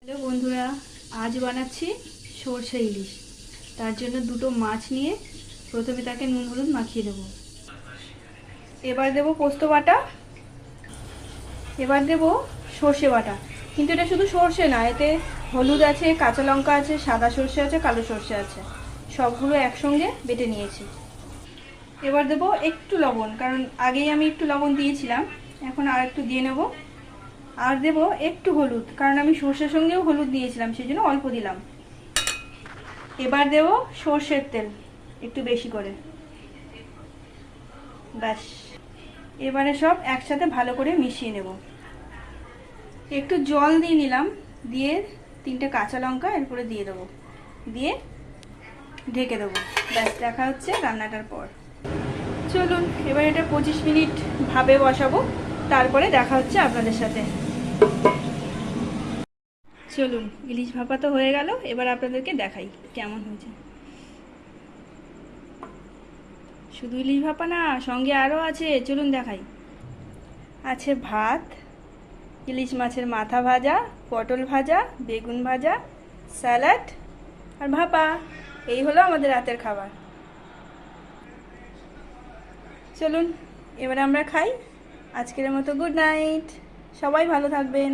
Hello বন্ধুরা, আজ বানাচ্ছি সর্ষে ইলিশ। তার জন্য দুটো মাছ নিয়ে প্রথমে তাকে নুন হলুদ মাখিয়ে দেবো। এবার দেবো পোস্ত বাটা, এবার দেবো সর্ষে বাটা। কিন্তু এটা শুধু সর্ষে না, এতে হলুদ আছে, কাঁচা লঙ্কা আছে, সাদা সর্ষে আছে, কালো সর্ষে আছে, সবগুলো একসঙ্গে বেটে নিয়েছি। এবার দেবো একটু লবণ, কারণ আগেই আমি একটু লবণ দিয়েছিলাম, এখন আর একটু দিয়ে নেব। আর দেব একটু হলুদ, কারণ আমি সর্ষের সঙ্গেও হলুদ দিয়েছিলাম, সেই জন্য অল্প দিলাম। এবার দেব সর্ষের তেল একটু বেশি করে। ব্যাস, এবারে সব একসাথে ভালো করে মিশিয়ে নেব। একটু জল দিয়ে নিলাম, দিয়ে 3টে কাঁচা লঙ্কা এরপরে দিয়ে দেবো, দিয়ে ঢেকে দেবো। ব্যাস, দেখা হচ্ছে রান্নাটার পর। চলুন এবার এটা 25 মিনিট ভাপে বসাবো, তারপরে দেখা হচ্ছে আপনাদের সাথে। চলুন, ইলিশ ভাপা তো হয়ে গেল, এবার আপনাদেরকে দেখাই কেমন হয়েছে। শুধু ইলিশ ভাপা না, সঙ্গে আরও আছে, চলুন দেখাই। আছে ভাত, ইলিশ মাছের মাথা ভাজা, পটল ভাজা, বেগুন ভাজা, স্যালাড আর ভাপা। এই হলো আমাদের রাতের খাবার। চলুন এবার আমরা খাই। আজকের মতো গুড নাইট, সবাই ভালো থাকবেন।